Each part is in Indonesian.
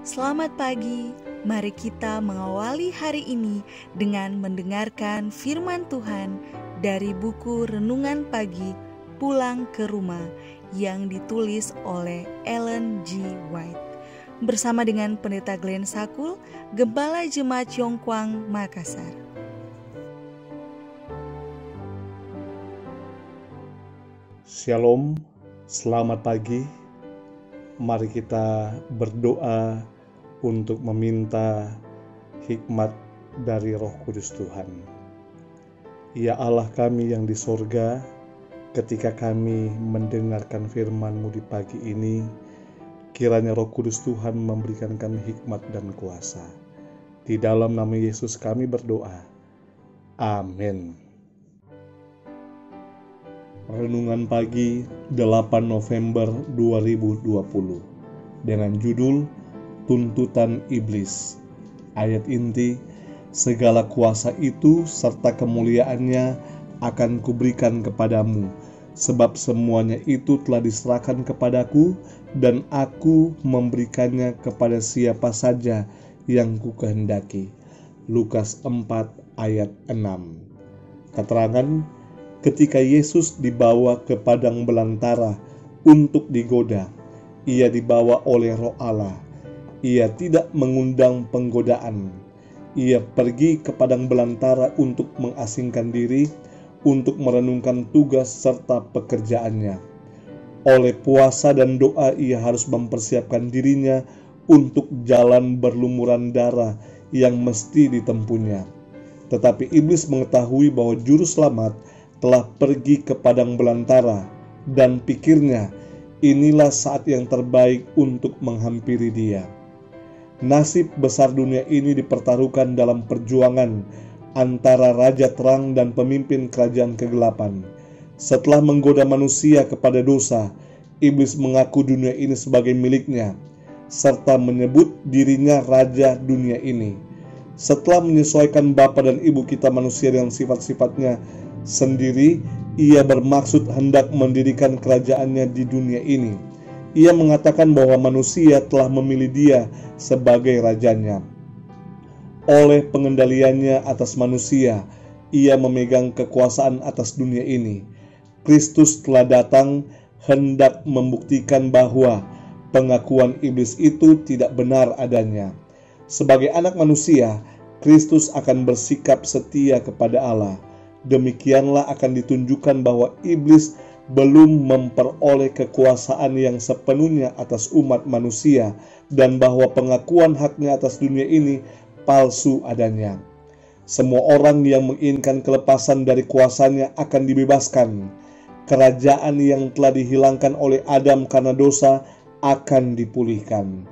Selamat pagi, mari kita mengawali hari ini dengan mendengarkan firman Tuhan dari buku Renungan Pagi Pulang ke Rumah yang ditulis oleh Ellen G. White bersama dengan Pendeta Glenn Sakul, Gembala Jemaat Yongkwang, Makassar. Shalom, selamat pagi. Mari kita berdoa untuk meminta hikmat dari Roh Kudus Tuhan. Ya Allah kami yang di sorga, ketika kami mendengarkan firman-Mu di pagi ini, kiranya Roh Kudus Tuhan memberikan kami hikmat dan kuasa. Di dalam nama Yesus kami berdoa. Amin. Renungan pagi 8 November 2020 dengan judul Tuntutan Iblis. Ayat inti, segala kuasa itu serta kemuliaannya akan kuberikan kepadamu, sebab semuanya itu telah diserahkan kepadaku, dan aku memberikannya kepada siapa saja yang kukehendaki. Lukas 4 ayat 6. Keterangan, ketika Yesus dibawa ke padang belantara untuk digoda, ia dibawa oleh Roh Allah. Ia tidak mengundang penggodaan. Ia pergi ke padang belantara untuk mengasingkan diri, untuk merenungkan tugas serta pekerjaannya. Oleh puasa dan doa ia harus mempersiapkan dirinya untuk jalan berlumuran darah yang mesti ditempuhnya. Tetapi iblis mengetahui bahwa juru selamat telah pergi ke padang belantara, dan pikirnya inilah saat yang terbaik untuk menghampiri dia. Nasib besar dunia ini dipertaruhkan dalam perjuangan antara raja terang dan pemimpin kerajaan kegelapan. Setelah menggoda manusia kepada dosa, iblis mengaku dunia ini sebagai miliknya, serta menyebut dirinya raja dunia ini. Setelah menyesuaikan bapa dan ibu kita manusia dengan sifat-sifatnya sendiri, ia bermaksud hendak mendirikan kerajaannya di dunia ini. Ia mengatakan bahwa manusia telah memilih dia sebagai rajanya. Oleh pengendaliannya atas manusia, ia memegang kekuasaan atas dunia ini. Kristus telah datang hendak membuktikan bahwa pengakuan iblis itu tidak benar adanya. Sebagai anak manusia, Kristus akan bersikap setia kepada Allah. Demikianlah akan ditunjukkan bahwa iblis belum memperoleh kekuasaan yang sepenuhnya atas umat manusia, dan bahwa pengakuan haknya atas dunia ini palsu adanya. Semua orang yang menginginkan kelepasan dari kuasanya akan dibebaskan. Kerajaan yang telah dihilangkan oleh Adam karena dosa akan dipulihkan.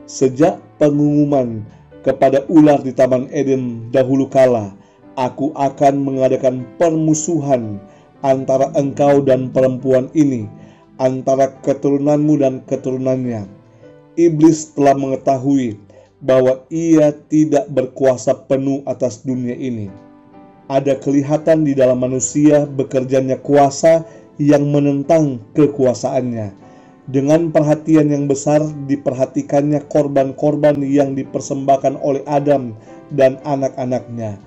Sejak pengumuman kepada ular di Taman Eden dahulu kala, aku akan mengadakan permusuhan antara engkau dan perempuan ini, antara keturunanmu dan keturunannya. Iblis telah mengetahui bahwa ia tidak berkuasa penuh atas dunia ini. Ada kelihatan di dalam manusia bekerjanya kuasa yang menentang kekuasaannya. Dengan perhatian yang besar diperhatikannya korban-korban yang dipersembahkan oleh Adam dan anak-anaknya.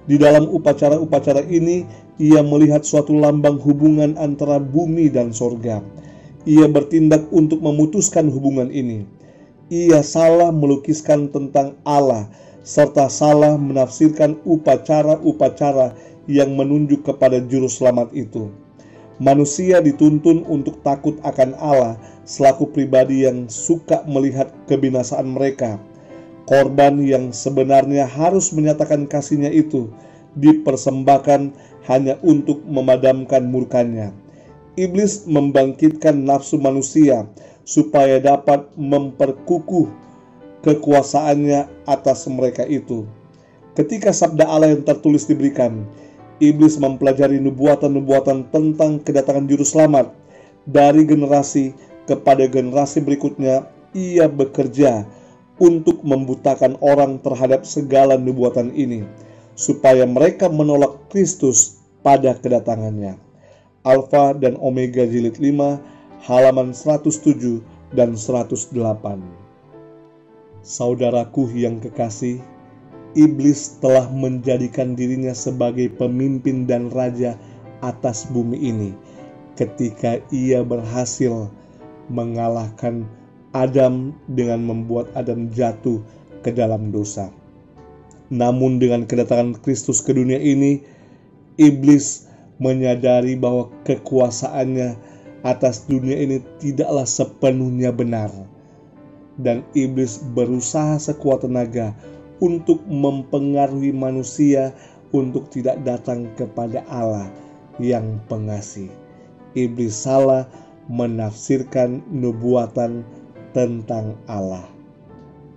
Di dalam upacara-upacara ini, ia melihat suatu lambang hubungan antara bumi dan sorga. Ia bertindak untuk memutuskan hubungan ini. Ia salah melukiskan tentang Allah, serta salah menafsirkan upacara-upacara yang menunjuk kepada juru selamat itu. Manusia dituntun untuk takut akan Allah selaku pribadi yang suka melihat kebinasaan mereka. Korban yang sebenarnya harus menyatakan kasihnya itu dipersembahkan hanya untuk memadamkan murkanya. Iblis membangkitkan nafsu manusia supaya dapat memperkukuh kekuasaannya atas mereka itu. Ketika sabda Allah yang tertulis diberikan, iblis mempelajari nubuatan-nubuatan tentang kedatangan juru selamat. Dari generasi kepada generasi berikutnya, ia bekerja untuk membutakan orang terhadap segala nubuatan ini, supaya mereka menolak Kristus pada kedatangannya. Alfa dan Omega jilid 5 halaman 107 dan 108. Saudaraku yang kekasih, iblis telah menjadikan dirinya sebagai pemimpin dan raja atas bumi ini ketika ia berhasil mengalahkan Adam dengan membuat Adam jatuh ke dalam dosa. Namun dengan kedatangan Kristus ke dunia ini, iblis menyadari bahwa kekuasaannya atas dunia ini tidaklah sepenuhnya benar. Dan iblis berusaha sekuat tenaga untuk mempengaruhi manusia untuk tidak datang kepada Allah yang pengasih. Iblis salah menafsirkan nubuatan tentang Allah.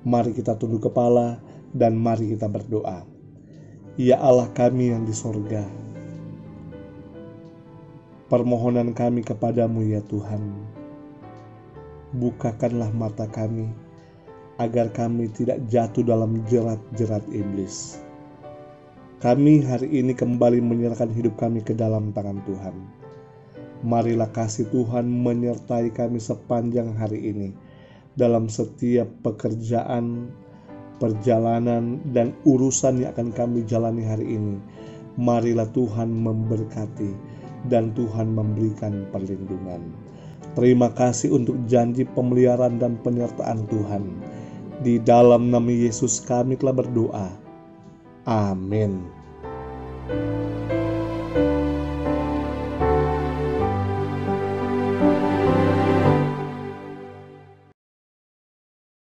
Mari kita tunduk kepala dan mari kita berdoa. Ya Allah kami yang di sorga, permohonan kami kepadamu ya Tuhan, bukakanlah mata kami agar kami tidak jatuh dalam jerat-jerat iblis. Kami hari ini kembali menyerahkan hidup kami ke dalam tangan Tuhan. Marilah kasih Tuhan menyertai kami sepanjang hari ini, dalam setiap pekerjaan, perjalanan, dan urusan yang akan kami jalani hari ini. Marilah Tuhan memberkati dan Tuhan memberikan perlindungan. Terima kasih untuk janji pemeliharaan dan penyertaan Tuhan. Di dalam nama Yesus kami telah berdoa. Amin.